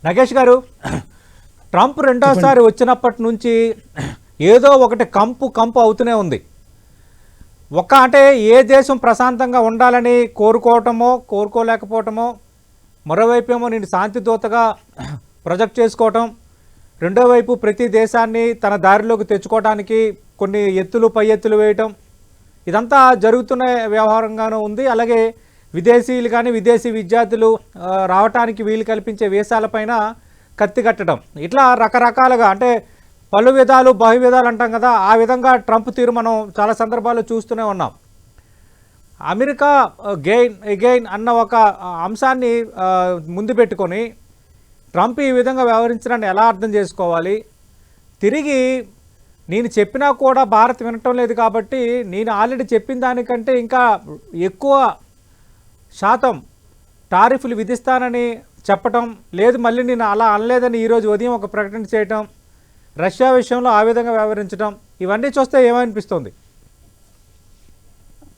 నగేష్ గారు, ట్రంప్ రెండోసారి వచ్చినప్పటి నుంచి ఏదో ఒకటి కంపు అవుతూనే ఉంది. అంటే ఏ దేశం ప్రశాంతంగా ఉండాలని కోరుకోవటమో కోరుకోలేకపోవటమో, మరోవైపు ఏమో నేను శాంతి దూతగా ప్రొజెక్ట్ చేసుకోవటం, రెండో వైపు ప్రతి దేశాన్ని తన దారిలోకి తెచ్చుకోవడానికి కొన్ని ఎత్తులు పై ఎత్తులు వేయటం, ఇదంతా జరుగుతున్న వ్యవహారంగానూ ఉంది. అలాగే విదేశీయులు కానీ విదేశీ విద్యార్థులు రావటానికి వీలు కల్పించే వీసాలపైన కత్తి కట్టడం, ఇట్లా రకరకాలుగా అంటే పలు విధాలు బహువిధాలు అంటాం కదా, ఆ విధంగా ట్రంప్ తీరు మనం చాలా సందర్భాల్లో చూస్తూనే ఉన్నాం. అమెరికా ఎగైన్ అన్న ఒక అంశాన్ని ముందు పెట్టుకొని ట్రంప్ ఈ విధంగా వ్యవహరించడాన్ని ఎలా అర్థం చేసుకోవాలి? తిరిగి నేను చెప్పినా కూడా భారత్ వినటం లేదు కాబట్టి నేను ఆల్రెడీ చెప్పిన దానికంటే ఇంకా ఎక్కువ శాతం టారిఫ్లు విధిస్తానని చెప్పటం లేదు, మళ్ళీ నేను అలా అనలేదని ఈరోజు ఉదయం ఒక ప్రకటన చేయటం, రష్యా విషయంలో ఆ విధంగా వ్యవహరించడం, ఇవన్నీ చూస్తే ఏమనిపిస్తుంది?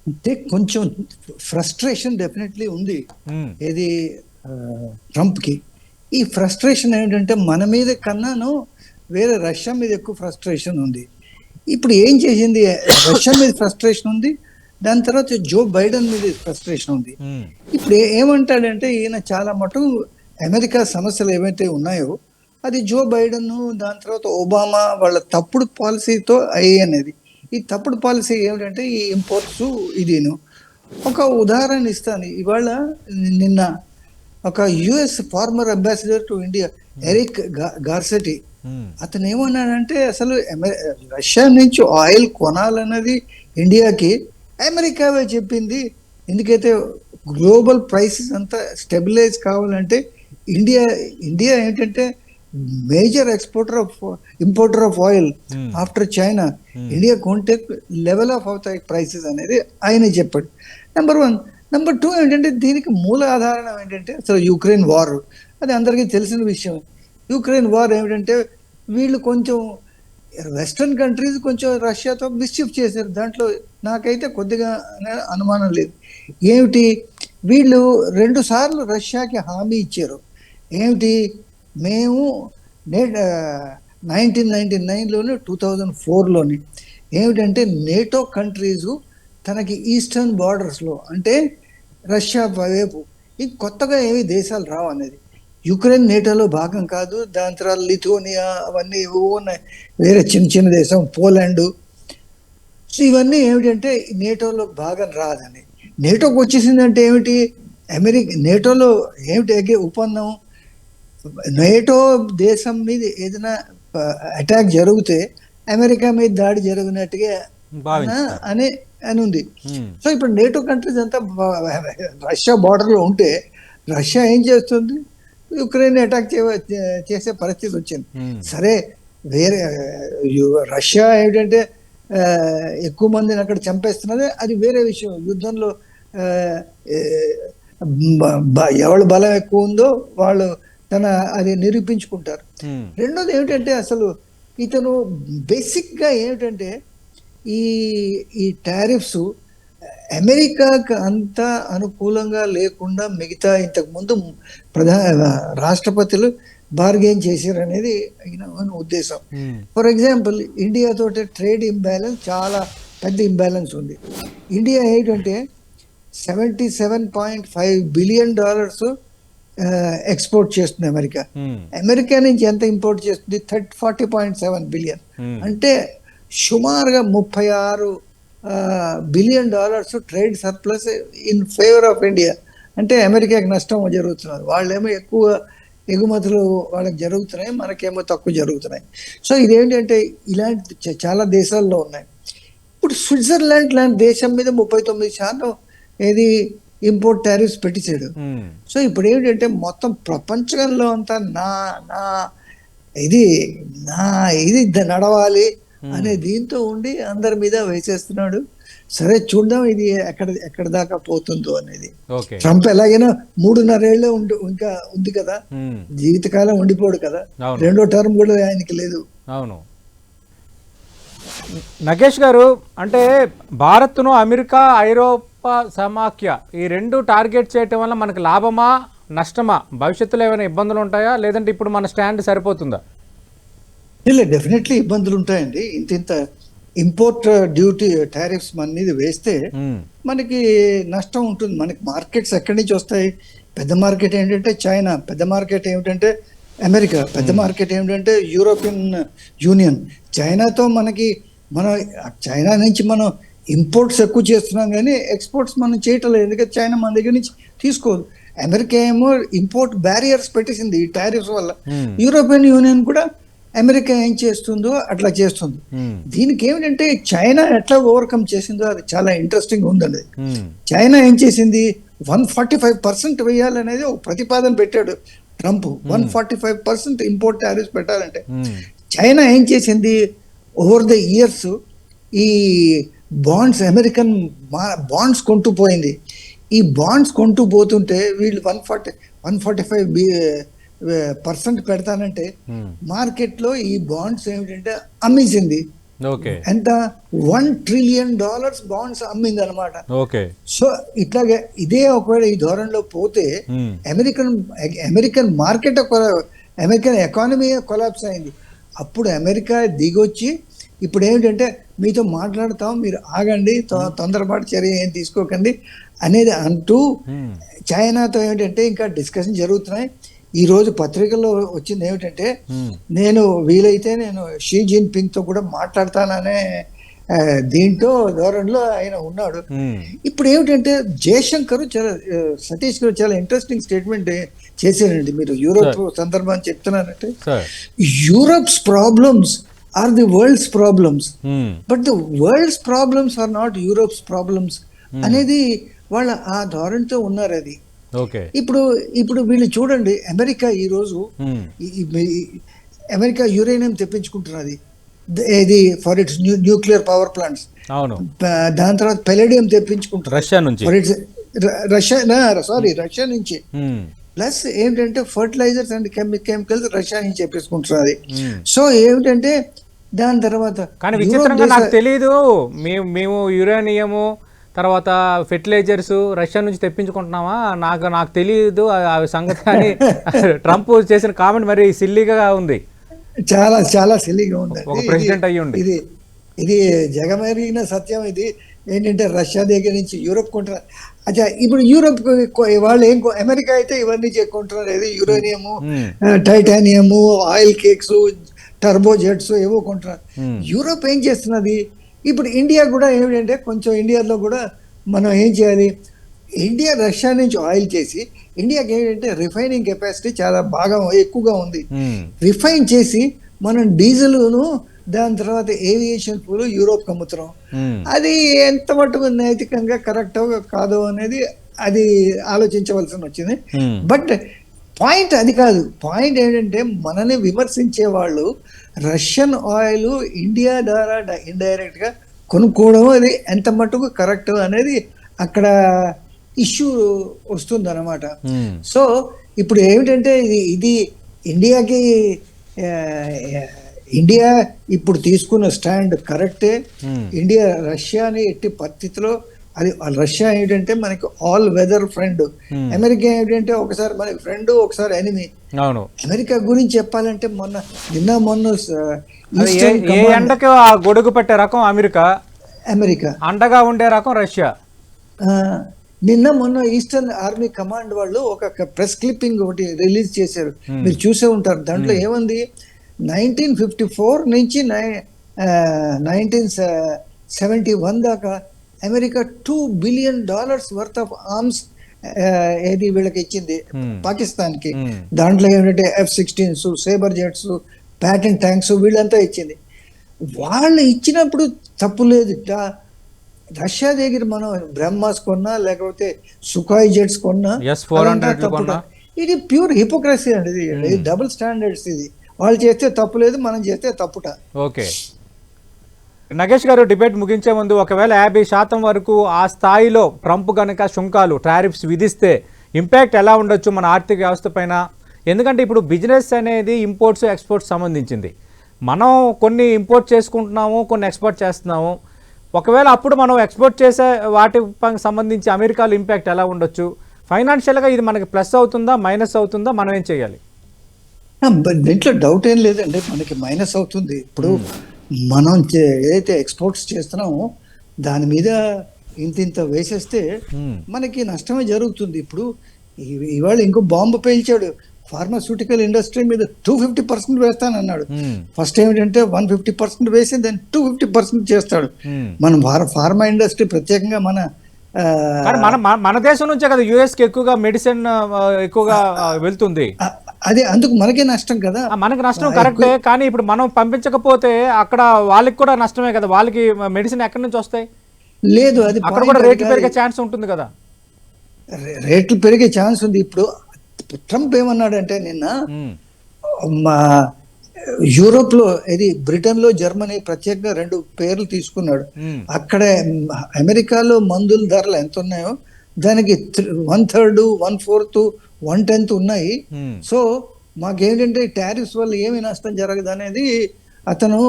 అంటే కొంచెం ఫ్రస్ట్రేషన్ డెఫినెట్లీ ఉంది ఏది ట్రంప్కి. ఈ ఫ్రస్ట్రేషన్ ఏంటంటే మన మీద కన్నాను వేరే రష్యా మీద ఎక్కువ ఫ్రస్ట్రేషన్ ఉంది. ఇప్పుడు ఏం చేసింది, రష్యా మీద ఫ్రస్ట్రేషన్ ఉంది, దాని తర్వాత జో బైడెన్ మీద ఫ్రస్ట్రేషన్ ఉంది. ఇప్పుడు ఏమంటాడంటే ఈయన చాలా మటు అమెరికా సమస్యలు ఏవైతే ఉన్నాయో అది జో బైడెన్, దాని తర్వాత ఒబామా వాళ్ళ తప్పుడు పాలసీతో అయ్యేది. ఈ తప్పుడు పాలసీ ఏమిటంటే ఈ ఇంపోర్ట్స్ ఇదిను. ఒక ఉదాహరణ ఇస్తాను. ఇవాళ నిన్న ఒక US former ambassador to India Eric Garcetti, అతను ఏమన్నాడంటే అసలు రష్యా నుంచి ఆయిల్ కొనాలన్నది ఇండియాకి అమెరికావే చెప్పింది. ఎందుకైతే గ్లోబల్ ప్రైసెస్ అంతా స్టెబిలైజ్ కావాలంటే ఇండియా ఏంటంటే major importer of oil after China. India కొంటే లెవెల్ ఆఫ్ అవుతాయి ప్రైసెస్ అనేది ఆయన చెప్పాడు. నెంబర్ 1. నెంబర్ 2 ఏంటంటే దీనికి మూల ఆధారం ఏంటంటే అసలు యుక్రెయిన్ వార్. అది అందరికీ తెలిసిన విషయం. యుక్రెయిన్ వార్ ఏమిటంటే వీళ్ళు కొంచెం వెస్ట్రన్ కంట్రీస్ కొంచెం రష్యాతో మిస్చిఫ్ చేశారు. దాంట్లో నాకైతే కొద్దిగా అనుమానం లేదు. ఏమిటి, వీళ్ళు 2 సార్లు రష్యాకి హామీ ఇచ్చారు. ఏమిటి, మేము 1999లోని 2004లోని ఏమిటంటే నేటో కంట్రీసు తనకి ఈస్టర్న్ బార్డర్స్లో అంటే రష్యా వైపు ఈ కొత్తగా ఏమి దేశాలు రావు అనేది. యుక్రెయిన్ నేటోలో భాగం కాదు, దాని తర్వాత లిథువేనియా అవన్నీ ఉన్నాయి, వేరే చిన్న చిన్న దేశం పోలాండ్. సో ఇవన్నీ ఏమిటంటే నేటోలో భాగం రాదని. నేటోకి వచ్చేసిందంటే ఏమిటి, నేటోలో ఏమిటి ఒప్పందం, నేటో దేశం మీద ఏదైనా అటాక్ జరిగితే అమెరికా మీద దాడి జరిగినట్టుగా అని ఉంది. సో ఇప్పుడు నేటో కంట్రీస్ అంతా రష్యా బార్డర్లో ఉంటే రష్యా ఏం చేస్తుంది, యుక్రెయిన్ అటాక్ చేసే పరిస్థితి వచ్చింది. సరే, వేరే రష్యా ఏమిటంటే ఎక్కువ మందిని అక్కడ చంపేస్తున్నది, అది వేరే విషయం. యుద్ధంలో ఎవరు బలం ఎక్కువ ఉందో వాళ్ళు అది నిరూపించుకుంటారు. రెండోది ఏమిటంటే అసలు ఇతను బేసిక్గా ఏమిటంటే ఈ టారిఫ్స్ అమెరికాకు అంత అనుకూలంగా లేకుండా మిగతా ఇంతకుముందు రాష్ట్రపతులు బార్గెయిన్ చేశారు అనేది ఆయన ఉద్దేశం. ఫర్ ఎగ్జాంపుల్ ఇండియా తోటి ట్రేడ్ ఇంబ్యాలెన్స్ చాలా పెద్ద ఇంబ్యాలెన్స్ ఉంది. ఇండియా ఏంటంటే $77.5 బిలియన్ ఎక్స్పోర్ట్ చేస్తుంది అమెరికా. అమెరికా నుంచి ఎంత ఇంపోర్ట్ చేస్తుంది, $40.7 బిలియన్. అంటే సుమారుగా $36 billion trade surplus in favour of India. అంటే అమెరికాకి నష్టం జరుగుతున్నది. వాళ్ళేమో ఎక్కువ ఎగుమతులు వాళ్ళకి జరుగుతున్నాయి, మనకేమో తక్కువ జరుగుతున్నాయి. సో ఇదేంటంటే ఇలాంటి చాలా దేశాల్లో ఉన్నాయి. ఇప్పుడు స్విట్జర్లాండ్ లాంటి దేశం మీద 39% ఏది ఇంపోర్ట్ టారిఫ్స్ పెట్టించాడు. సో ఇప్పుడు ఏంటంటే మొత్తం ప్రపంచంలో అంతా ఇది నడవాలి అనే దీంతో ఉండి అందరి మీద వేసేస్తున్నాడు. సరే, చూద్దాం ఇది ఎక్కడ దాకా పోతుందో అనేది. ట్రంప్ ఎలాగైనా 3.5 ఏళ్ళే ఇంకా ఉంది కదా, జీవితకాలం ఉండిపోడు కదా, రెండో టర్మ్ కూడా ఆయనకి లేదు. అవును నగేష్ గారు, అంటే భారత్ను అమెరికా, ఐరోపా సమాఖ్య ఈ రెండు టార్గెట్ చేయటం వల్ల మనకు లాభమా నష్టమా? భవిష్యత్తులో ఏమైనా ఇబ్బందులు ఉంటాయా, లేదంటే ఇప్పుడు మన స్టాండ్ సరిపోతుందా? ఇలా డెఫినెట్లీ ఇబ్బందులు ఉంటాయండి. ఇంత ఇంపోర్ట్ డ్యూటీ టారిఫ్స్ మన మీద వేస్తే మనకి నష్టం ఉంటుంది. మనకి మార్కెట్స్ ఎక్కడి నుంచి వస్తాయి? పెద్ద మార్కెట్ ఏంటంటే చైనా, పెద్ద మార్కెట్ ఏమిటంటే అమెరికా, పెద్ద మార్కెట్ ఏమిటంటే యూరోపియన్ యూనియన్. చైనాతో మనం చైనా నుంచి మనం ఇంపోర్ట్స్ ఎక్కువ చేస్తున్నాం కానీ ఎక్స్పోర్ట్స్ మనం చేయటం లేదు, ఎందుకంటే చైనా మన దగ్గర నుంచి తీసుకోదు. అమెరికా ఏమో ఇంపోర్ట్ బ్యారియర్స్ పెట్టేసింది ఈ టారిఫ్స్ వల్ల. యూరోపియన్ యూనియన్ కూడా అమెరికా ఏం చేస్తుందో అట్లా చేస్తుంది. దీనికి ఏమిటంటే చైనా ఎట్లా ఓవర్కమ్ చేసిందో అది చాలా ఇంట్రెస్టింగ్ ఉందండి. చైనా ఏం చేసింది, 145% వేయాలనేది ఒక ప్రతిపాదన పెట్టాడు ట్రంప్. 145% ఇంపోర్ట్ టారిఫ్స్ పెట్టాలంటే చైనా ఏం చేసింది, ఓవర్ ద ఇయర్స్ ఈ బాండ్స్, అమెరికన్ బాండ్స్ కొంటూ పోయింది. ఈ బాండ్స్ కొంటూ పోతుంటే వీళ్ళు 145% పెడతానంటే మార్కెట్లో ఈ బాండ్స్ ఏమిటంటే అమ్మేసింది. ఎంత $1 trillion బాండ్స్ అమ్మింది అనమాట. సో ఇట్లాగే ఇదే ఒకవేళ ఈ ధోరణిలో పోతే American market, American economy collapse అయింది. అప్పుడు అమెరికా దిగొచ్చి ఇప్పుడు ఏమిటంటే మీతో మాట్లాడతాం, మీరు ఆగండి, తొందరపాటు చర్య ఏం తీసుకోకండి అనేది అంటూ చైనాతో ఏమిటంటే ఇంకా డిస్కషన్ జరుగుతున్నాయి. ఈ రోజు పత్రికల్లో వచ్చింది ఏమిటంటే నేను వీలైతే నేను షీ జిన్పింగ్ తో కూడా మాట్లాడతాననే దీంట్లో ధోరణిలో ఆయన ఉన్నాడు. ఇప్పుడు ఏమిటంటే జయశంకర్ సతీష్ గారు చాలా ఇంట్రెస్టింగ్ స్టేట్మెంట్ చేశారండి. మీరు యూరోప్ సందర్భాన్ని చెప్తున్నారంటే, Europe's problems are the world's problems, but the world's problems are not Europe's problems అనేది వాళ్ళ ఆ ధోరణితో ఉన్నారు. అది ఇప్పుడు వీళ్ళు చూడండి, అమెరికా ఈరోజు అమెరికా యురేనియం తెప్పించుకుంటున్నది, ఇది for it's nuclear power plants. దాని తర్వాత పెలేడియం తెప్పించుకుంటారు రష్యా నుంచి, రష్యా నుంచి. ప్లస్ ఏమిటంటే ఫర్టిలైజర్స్ అండ్ కెమికల్స్ రష్యా నుంచి తెప్పించుకుంటున్నది. సో ఏమిటంటే దాని తర్వాత కానీ విచిత్రంగా నాకు తెలియదు, మేము యురేనియము తర్వాత ఫెర్టిలైజర్స్ రష్యా నుంచి తెప్పించుకుంటున్నామా, నాకు తెలియదు ఆ సంగతి అని ట్రంప్ చేసిన కామెంట్ మరి సిల్లీగా ఉంది. చాలా చాలా సిల్లీగా ఉంది. ఒక ప్రెసిడెంట్ అయ్యి ఉండి ఇది జగమెరిగిన సత్యం. ఇది ఏంటంటే రష్యా దగ్గర నుంచి యూరోప్ కొంటున్నారు. అచ్చా, ఇప్పుడు యూరోప్ వాళ్ళు అమెరికా అయితే ఇవన్నీ కొంటున్నారు, ఏది uranium, titanium, oil cakes, turbo jets ఏవో కొంటున్నారు. యూరోప్ ఏం చేస్తున్నది, ఇప్పుడు ఇండియా కూడా ఏమిటంటే కొంచెం ఇండియాలో కూడా మనం ఏం చేయాలి, ఇండియా రష్యా నుంచి ఆయిల్ చేసి, ఇండియాకి ఏంటంటే రిఫైనింగ్ కెపాసిటీ చాలా బాగా ఎక్కువగా ఉంది. రిఫైన్ చేసి మనం డీజిల్ను దాని తర్వాత ఏవియేషన్ ఫ్యూల్ యూరోప్కి అమ్ముతున్నాం. అది ఎంత మటుకు నైతికంగా కరెక్టో కాదో అనేది అది ఆలోచించవలసి వచ్చింది. బట్ పాయింట్ అది కాదు. పాయింట్ ఏంటంటే మనని విమర్శించే వాళ్ళు రష్యన్ ఆయిల్ ఇండియా ద్వారా ఇండైరెక్ట్ గా కొనుక్కోవడం అది ఎంత మటుకు కరెక్ట్ అనేది అక్కడ ఇష్యూ వస్తుంది అనమాట. సో ఇప్పుడు ఏమిటంటే ఇది ఇండియా ఇప్పుడు తీసుకున్న స్టాండ్ కరెక్టే. ఇండియా రష్యాని ఎట్టి పరిస్థితిలో, అది రష్యా ఏంటంటే మనకి ఆల్ వెదర్ ఫ్రెండ్, అమెరికా ఏంటంటే ఒకసారి మనకి ఫ్రెండ్ ఒకసారి ఎనిమి. అమెరికా గురించి చెప్పాలంటే మొన్న ఎండకు గొడుగు పెట్టే రకం అమెరికా, అండగా ఉండే రకం రష్యా. మొన్న ఈస్టర్న్ ఆర్మీ కమాండ్ వాళ్ళు ఒక ప్రెస్ క్లిప్పింగ్ ఒకటి రిలీజ్ చేశారు, మీరు చూసే ఉంటారు. దాంట్లో ఏముంది, 1954 నుంచి 1971 దాకా America $2 billion worth of arms ఏది వీళ్ళకి ఇచ్చింది పాకిస్తాన్ కి. దాంట్లో ఏమిటంటే F-16s, sabre jets, patent tanks వీళ్ళంతా ఇచ్చింది. వాళ్ళు ఇచ్చినప్పుడు తప్పు లేదు. రష్యా దగ్గర మనం బ్రహ్మాస్ కొన్నా లేకపోతే సుఖాయ్ జెట్స్ కొన్నా ఇది ప్యూర్ హిపోక్రసీ అండి. ఇది డబుల్ స్టాండర్డ్స్. ఇది వాళ్ళు చేస్తే తప్పు లేదు, మనం చేస్తే తప్పుట. ఓకే నగేష్ గారు, డిబేట్ ముగించే ముందు ఒకవేళ 50% వరకు ఆ స్థాయిలో ట్రంప్ కనుక సుంకాలు టారిఫ్స్ విధిస్తే ఇంపాక్ట్ ఎలా ఉండొచ్చు మన ఆర్థిక వ్యవస్థ పైన? ఎందుకంటే ఇప్పుడు బిజినెస్ అనేది ఇంపోర్ట్స్ ఎక్స్పోర్ట్స్ సంబంధించింది. మనం కొన్ని ఇంపోర్ట్ చేసుకుంటున్నాము, కొన్ని ఎక్స్పోర్ట్ చేస్తున్నాము. ఒకవేళ అప్పుడు మనం ఎక్స్పోర్ట్ చేసే వాటికి సంబంధించి అమెరికాలో ఇంపాక్ట్ ఎలా ఉండొచ్చు? ఫైనాన్షియల్గా ఇది మనకి ప్లస్ అవుతుందా మైనస్ అవుతుందా, మనం ఏం చేయాలి? దీంట్లో డౌట్ ఏం లేదండి, మనకి మైనస్ అవుతుంది. ఇప్పుడు మనం ఏదైతే ఎక్స్పోర్ట్స్ చేస్తున్నామో దాని మీద ఇంత వేసేస్తే మనకి నష్టమే జరుగుతుంది. ఇప్పుడు ఇవాళ ఇంకో బాంబు పేల్చాడు, ఫార్మాస్యూటికల్ ఇండస్ట్రీ మీద 250% వేస్తానన్నాడు. ఫస్ట్ ఏమిటంటే 150% వేసి దాన్ని 250% చేస్తాడు. మనం ఫార్మా ఇండస్ట్రీ ప్రత్యేకంగా మన దేశం నుంచే కదా యుఎస్కి ఎక్కువగా మెడిసిన్ ఎక్కువగా వెళ్తుంది. అదే అందుకు మనకే నష్టం కదా. మనకి నష్టం కరెక్టే, కానీ ఇప్పుడు మనం పంపించకపోతే అక్కడ వాళ్ళకి కూడా నష్టమే కదా. వాళ్ళకి మెడిసిన్ ఎక్కడి నుంచి వస్తాయి? లేదు, అది అక్కడ కూడా రేట్లు పెరిగే ఛాన్స్ ఉంటుంది కదా. రేట్లు పెరిగే ఛాన్స్ ఉంది. ఇప్పుడు ట్రంప్ ఏమన్నాడంటే నిన్న, మా యూరోప్ లో ఇది బ్రిటన్ లో జర్మనీ ప్రత్యేకంగా 2 పేర్లు తీసుకున్నాడు. అక్కడ అమెరికాలో మందుల ధరలు ఎంత ఉన్నాయో దానికి 1/3, 1/4, 1/10 ఉన్నాయి. సో మాకేంటంటే టారిఫ్స్ వల్ల ఏమి నష్టం జరగదు అనేది అతను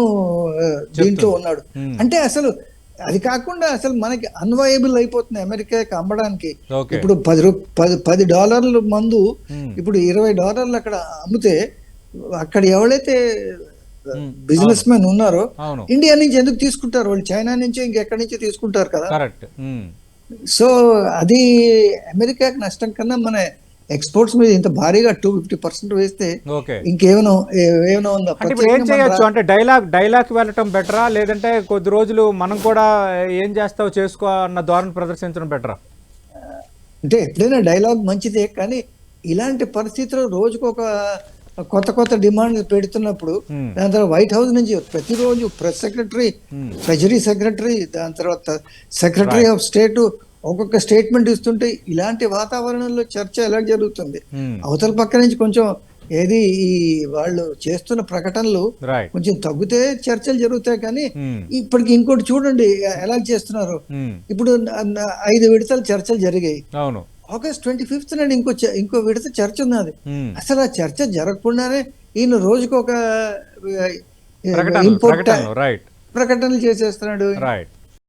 దీంట్లో ఉన్నాడు. అంటే అసలు అది కాకుండా అసలు మనకి అన్వయబుల్ అయిపోతుంది అమెరికాకి అమ్మడానికి. ఇప్పుడు $10 మందు ఇప్పుడు $20 అక్కడ అమ్మితే, అక్కడ ఎవరైతే బిజినెస్ మెన్ ఉన్నారో ఇండియా నుంచి ఎందుకు తీసుకుంటారు? వాళ్ళు చైనా నుంచో ఇంకెక్కడి నుంచో తీసుకుంటారు కదా. సో అది అమెరికాకి నష్టం కన్నా మన ఎక్స్పోర్ట్స్ మీద ఇంత భారీగా 250% వేస్తే ఇంకేమైనా ఉందా? ఏం చేయొచ్చు అంటే డైలాగ్ వెళ్ళటం బెటరా, లేదంటే కొద్ది రోజులు మనం కూడా ఏం చేస్తావు చేసుకో అన్న ధోరణి ప్రదర్శించడం బెటరా? అంటే ఎప్పుడైనా డైలాగ్ మంచిదే, కానీ ఇలాంటి పరిస్థితిలో రోజుకు ఒక కొత్త డిమాండ్ పెడుతున్నప్పుడు దాని తర్వాత వైట్ హౌస్ నుంచి ప్రతిరోజు ప్రెస్ సెక్రటరీ, ట్రెజరీ సెక్రటరీ, దాని తర్వాత సెక్రటరీ ఆఫ్ స్టేట్ ఒక్కొక్క స్టేట్మెంట్ ఇస్తుంటే ఇలాంటి వాతావరణంలో చర్చ ఎలా జరుగుతుంది? అవతల పక్క నుంచి కొంచెం ఈ వాళ్ళు చేస్తున్న ప్రకటనలు కొంచెం తగ్గితే చర్చలు జరుగుతాయి. కానీ ఇప్పటికి ఇంకోటి చూడండి ఎలా చేస్తున్నారు. ఇప్పుడు 5 విడతలు చర్చలు జరిగాయి. ఆగస్ట్ 25th నాడు ఇంకో విడత చర్చ ఉన్నది. అసలు ఆ చర్చ జరగకుండానే ఈయన రోజుకు ఒక ప్రకటనలు చేసేస్తున్నాడు.